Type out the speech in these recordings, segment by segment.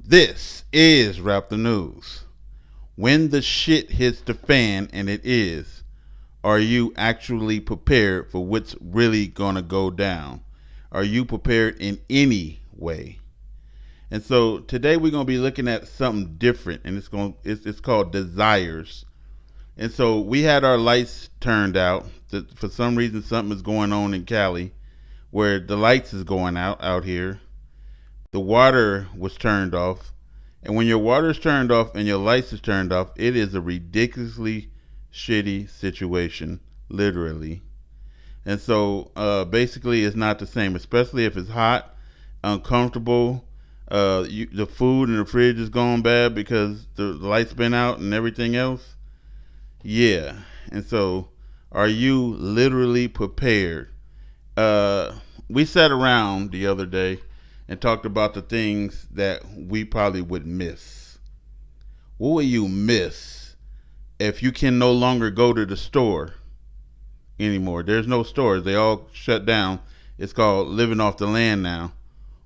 This is Rap the News. When the shit hits the fan, and it is, are you actually prepared for what's really gonna go down? Are you prepared in any way? And so today we're gonna be looking at something different, and it's called desires. And so we had our lights turned out. For some reason, something is going on in Cali where the lights is going out here. The water was turned off, and when your water is turned off and your lights is turned off, it is a ridiculously shitty situation, literally. And so basically, it's not the same, especially if it's hot, uncomfortable. The food in the fridge is going bad because the lights been out and everything else. Yeah, and so are you literally prepared? Uh, we sat around the other day and talked about the things that we probably would miss. What will you miss if you can no longer go to the store anymore? There's no stores, they all shut down. It's called living off the land now.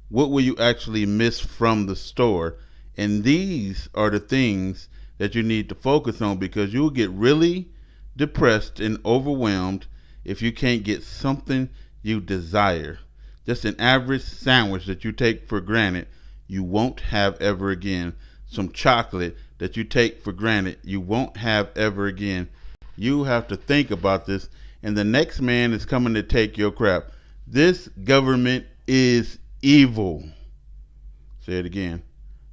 What will you actually miss from the store? And these are the things that you need to focus on, because you'll get really depressed and overwhelmed if you can't get something you desire. Just an average sandwich that you take for granted, you won't have ever again. Some chocolate that you take for granted, you won't have ever again. You have to think about this, and the next man is coming to take your crap. This government is evil. Say it again.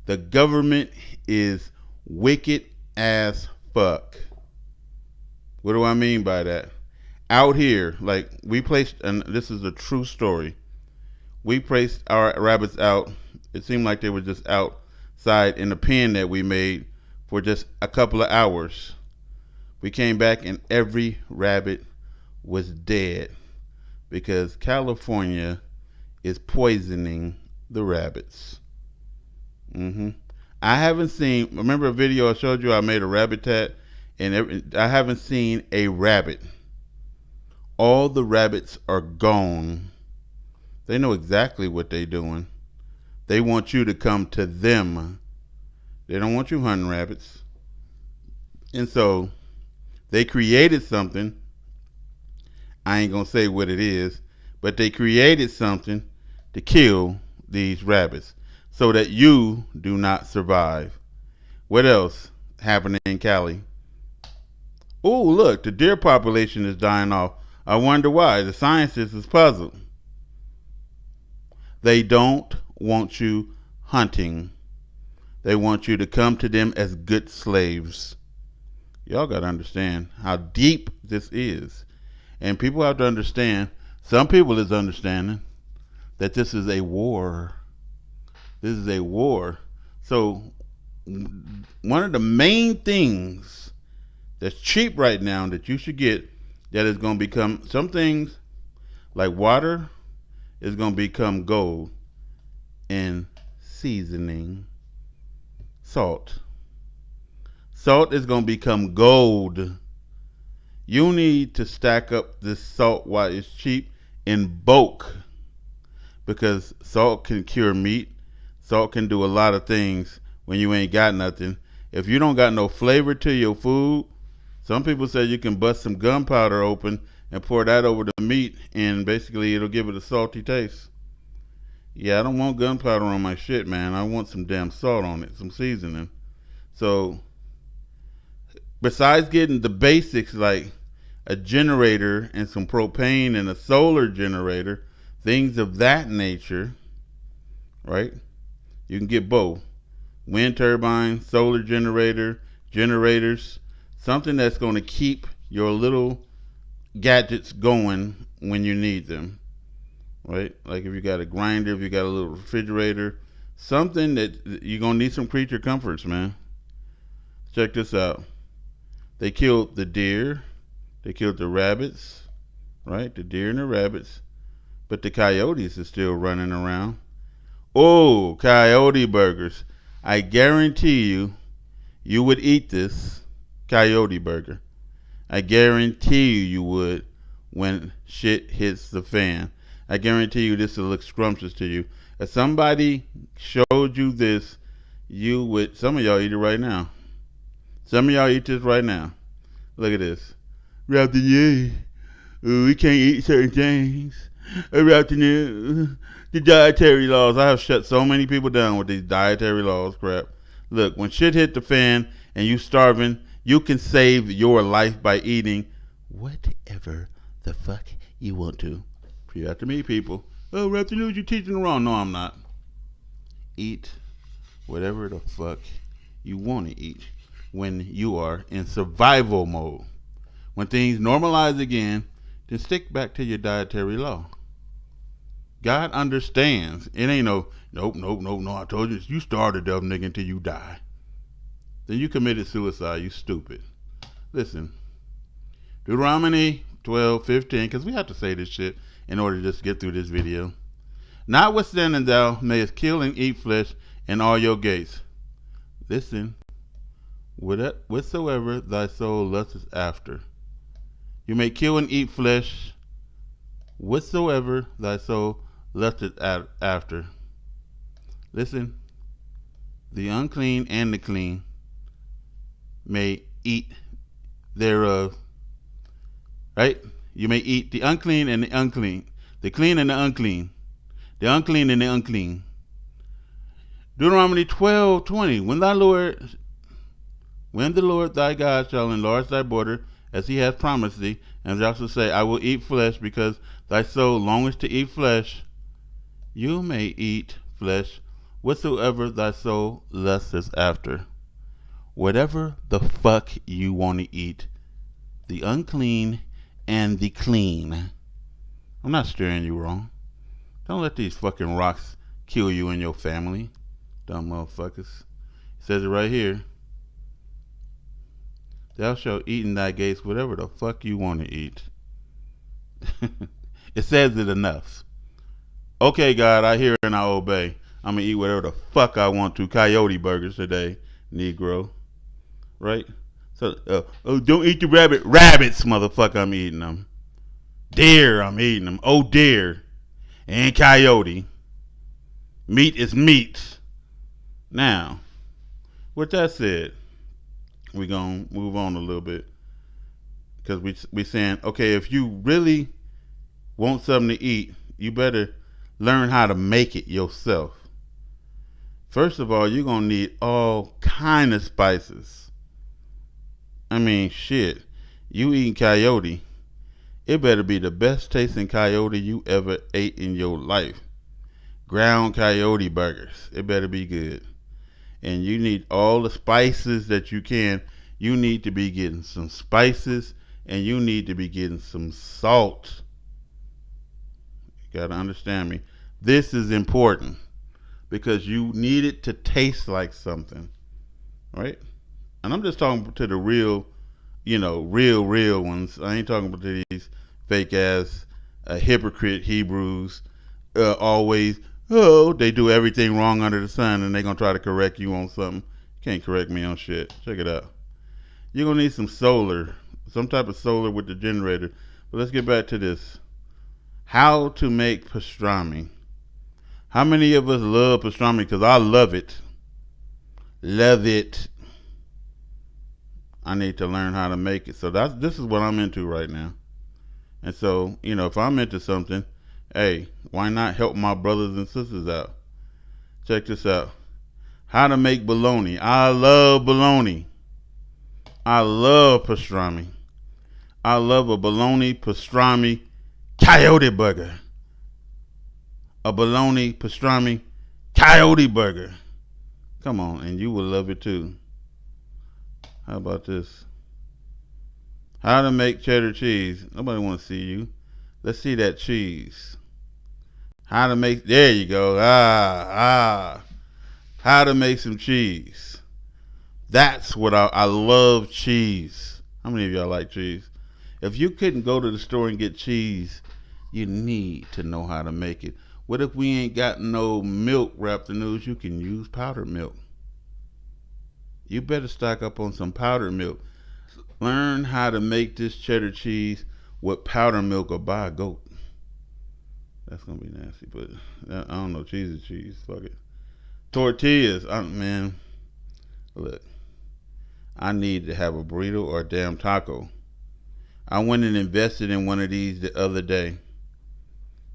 The government is wicked as fuck. What do I mean by that? Out here, like we placed, and this is a true story. We placed our rabbits out. It seemed like they were just outside in the pen that we made for just a couple of hours. We came back and every rabbit was dead because California is poisoning the rabbits. I haven't seen. Remember a video I showed you? I made a rabbit tat, and I haven't seen a rabbit. All the rabbits are gone. They know exactly what they're doing. They want you to come to them. They don't want you hunting rabbits. And so they created something. I ain't gonna say what it is, but they created something to kill these rabbits so that you do not survive. What else happened in Cali? Oh, look, the deer population is dying off. I wonder why. The scientists is puzzled. They don't want you hunting. They want you to come to them as good slaves. Y'all got to understand how deep this is. And people have to understand, some people is understanding that this is a war. This is a war. So one of the main things that's cheap right now that you should get, that is going to become, some things like water is going to become gold, and seasoning. Salt is going to become gold. You need to stack up this salt while it's cheap in bulk, because salt can cure meat. Salt can do a lot of things when you ain't got nothing. If you don't got no flavor to your food, some people say you can bust some gunpowder open and pour that over the meat, and basically it'll give it a salty taste. Yeah, I don't want gunpowder on my shit, man. I want some damn salt on it, some seasoning. So besides getting the basics like a generator and some propane and a solar generator, things of that nature, right? You can get both. Wind turbine, solar generator, generators, something that's going to keep your little gadgets going when you need them, right? Like if you got a grinder, if you got a little refrigerator, something that you're going to need some creature comforts, man. Check this out. They killed the deer, they killed the rabbits, right? The deer and the rabbits, but the coyotes are still running around. Oh, coyote burgers. I guarantee you, you would eat this coyote burger. I guarantee you would when shit hits the fan. I guarantee you this will look scrumptious to you. If somebody showed you this, you would. Some of y'all eat it right now. Some of y'all eat this right now. Look at this. Raptor, yeah. We can't eat certain things. Raptor, the dietary laws. I have shut so many people down with these dietary laws crap. Look, when shit hit the fan and you starving, you can save your life by eating whatever the fuck you want to. Repeat after me, people. Oh, Raptor, you're teaching wrong. No, I'm not. Eat whatever the fuck you want to eat when you are in survival mode. When things normalize again, then stick back to your dietary law. God understands. It ain't no, nope, I told you, you starve to death, nigga, until you die. Then you committed suicide, you stupid. Listen, Deuteronomy 12:15, because we have to say this shit in order to just get through this video. Notwithstanding thou mayest kill and eat flesh in all your gates. Listen, whatsoever thy soul lusteth after. You may kill and eat flesh, whatsoever thy soul lusteth after. Listen, the unclean and the clean may eat thereof. Right? You may eat the unclean and the unclean, the clean and the unclean, the unclean and the unclean. Deuteronomy 12:20. When the Lord thy God shall enlarge thy border, as he hath promised thee, and thou shalt say, I will eat flesh, because thy soul longeth to eat flesh. You may eat flesh, whatsoever thy soul lusteth after. Whatever the fuck you want to eat, the unclean and the clean. I'm not steering you wrong. Don't let these fucking rocks kill you and your family. Dumb motherfuckers. It says it right here. Thou shalt eat in thy gates whatever the fuck you want to eat. It says it enough. Okay, God, I hear and I obey. I'm going to eat whatever the fuck I want to. Coyote burgers today, Negro. Right? So, don't eat the rabbit. Rabbits, motherfucker, I'm eating them. Deer, I'm eating them. Oh, deer. And coyote. Meat is meat. Now, with that said, we're going to move on a little bit. Because we saying, okay, if you really want something to eat, you better learn how to make it yourself. First of all, you're going to need all kind of spices. I mean, shit. You eating coyote, it better be the best tasting coyote you ever ate in your life. Ground coyote burgers. It better be good. And you need all the spices that you can. You need to be getting some spices, and you need to be getting some salt. You gotta understand me. This is important because you need it to taste like something, right? And I'm just talking to the real, real ones. I ain't talking about these fake ass hypocrite Hebrews. Always, they do everything wrong under the sun, and they gonna try to correct you on something. Can't correct me on shit. Check it out. You're gonna need some solar, some type of solar with the generator. But let's get back to this. How to make pastrami. How many of us love pastrami? Because I love it. Love it. I need to learn how to make it. So this is what I'm into right now. And so, if I'm into something, hey, why not help my brothers and sisters out? Check this out. How to make bologna. I love bologna. I love pastrami. I love a bologna pastrami coyote burger. A bologna pastrami coyote burger. Come on, and you will love it too. How about this? How to make cheddar cheese. Nobody want to see you. Let's see that cheese. How to make, there you go. How to make some cheese. That's what I love cheese. How many of y'all like cheese? If you couldn't go to the store and get cheese, you need to know how to make it. What if we ain't got no milk, Raptor News? You can use powdered milk. You better stock up on some powdered milk. Learn how to make this cheddar cheese with powdered milk or buy a goat. That's going to be nasty, but I don't know. Cheese is cheese. Fuck it. Tortillas. Man, Look, I need to have a burrito or a damn taco. I went and invested in one of these the other day.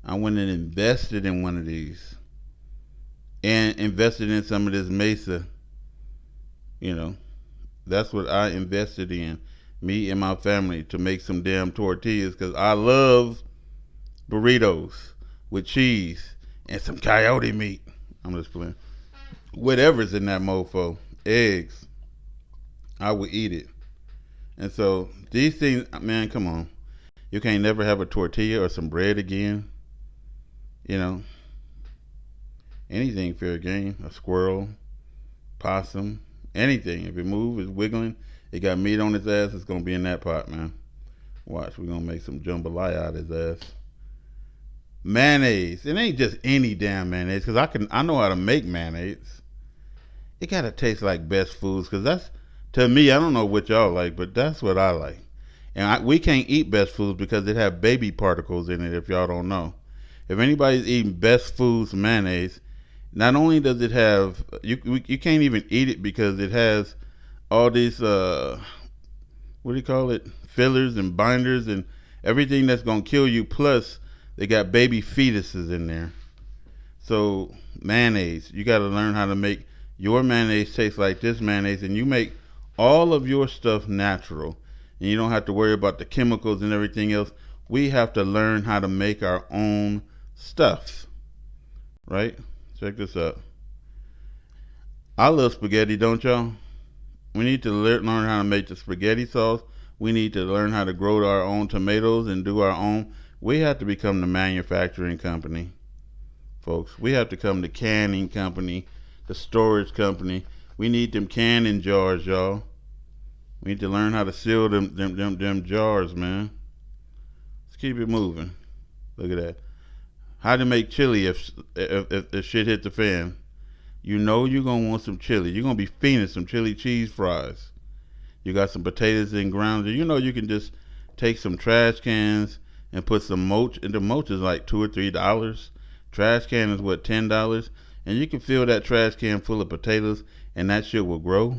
I went and invested in one of these and invested in some of this mesa. You know, that's what I invested in. Me and my family to make some damn tortillas because I love burritos with cheese and some coyote meat. I'm just playing. Whatever's in that mofo, eggs, I would eat it. And so these things, man, come on. You can't never have a tortilla or some bread again. You know, anything fair game. A squirrel, possum, anything. If it moves, it's wiggling. It got meat on its ass. It's gonna be in that pot, man. Watch, we're gonna make some jambalaya out of his ass. Mayonnaise. It ain't just any damn mayonnaise, cause I know how to make mayonnaise. It gotta taste like best foods, cause that's to me. I don't know what y'all like, but that's what I like. And we can't eat best foods because it have baby particles in it. If y'all don't know, if anybody's eating best foods mayonnaise, not only does it have you can't even eat it because it has all these what do you call it, fillers and binders and everything that's gonna kill you. Plus, they got baby fetuses in there. So mayonnaise, you got to learn how to make your mayonnaise taste like this mayonnaise, and you make all of your stuff natural, and you don't have to worry about the chemicals and everything else. We have to learn how to make our own stuff, right? Check this out. I love spaghetti, don't y'all? We need to learn how to make the spaghetti sauce. We need to learn how to grow our own tomatoes and do our own. We have to become the manufacturing company, folks. We have to become the canning company, the storage company. We need them canning jars, y'all. We need to learn how to seal them jars, man. Let's keep it moving. Look at that. How to make chili if shit hit the fan. You know you're gonna want some chili. You're gonna be fiending some chili cheese fries. You got some potatoes and ground. You know you can just take some trash cans and put some mulch. And the mulch is like $2 or $3. Trash can is what, $10, and you can fill that trash can full of potatoes, and that shit will grow.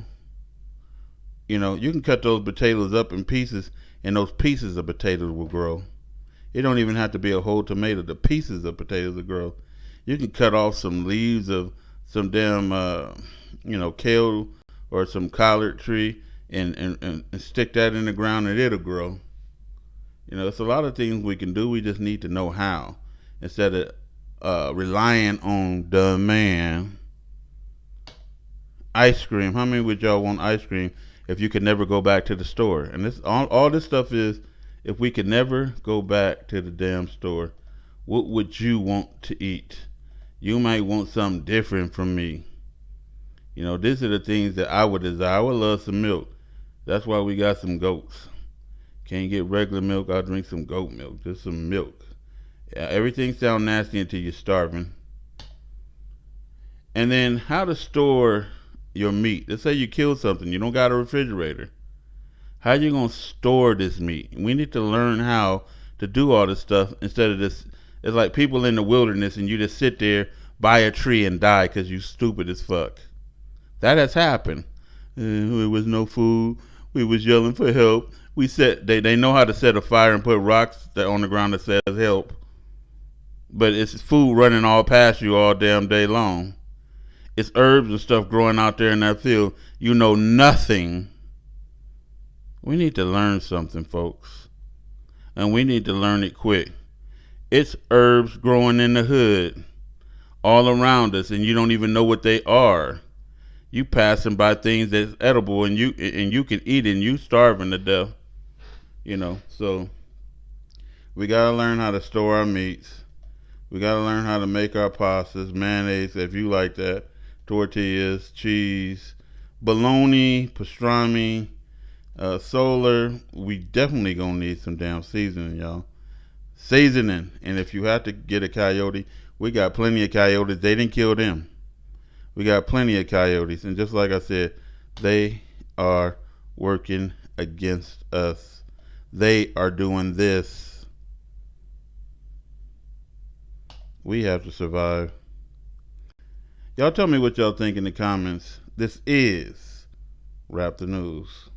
You know, you can cut those potatoes up in pieces, and those pieces of potatoes will grow. It don't even have to be a whole tomato. The pieces of potatoes will grow. You can cut off some leaves of some damn, kale or some collard tree and stick that in the ground, and it'll grow. You know, it's a lot of things we can do. We just need to know how instead of relying on demand. Ice cream. How many would y'all want ice cream if you could never go back to the store? And this all this stuff is if we could never go back to the damn store, what would you want to eat? You might want something different from me. You know, these are the things that I would desire. I would love some milk. That's why we got some goats. Can't get regular milk, I'll drink some goat milk. Just some milk. Yeah, everything sounds nasty until you're starving. And then how to store your meat. Let's say you kill something, you don't got a refrigerator. How you gonna store this meat? We need to learn how to do all this stuff instead of this. It's like people in the wilderness and you just sit there by a tree and die because you stupid as fuck. That has happened. There was no food. We was yelling for help. They know how to set a fire and put rocks on the ground that says help. But it's food running all past you all damn day long. It's herbs and stuff growing out there in that field. You know nothing. We need to learn something, folks. And we need to learn it quick. It's herbs growing in the hood all around us, and you don't even know what they are. You passing by things that's edible, and you can eat it, and you starving to death. You know, so we gotta learn how to store our meats. We gotta learn how to make our pastas, mayonnaise, if you like that, tortillas, cheese, bologna, pastrami, solar. We definitely gonna need some damn seasoning, y'all. Seasoning, and if you have to get a coyote, we got plenty of coyotes. They didn't kill them. We got plenty of coyotes, and just like I said, they are working against us. They are doing this. We have to survive. Y'all tell me what y'all think in the comments. This is Rap the news.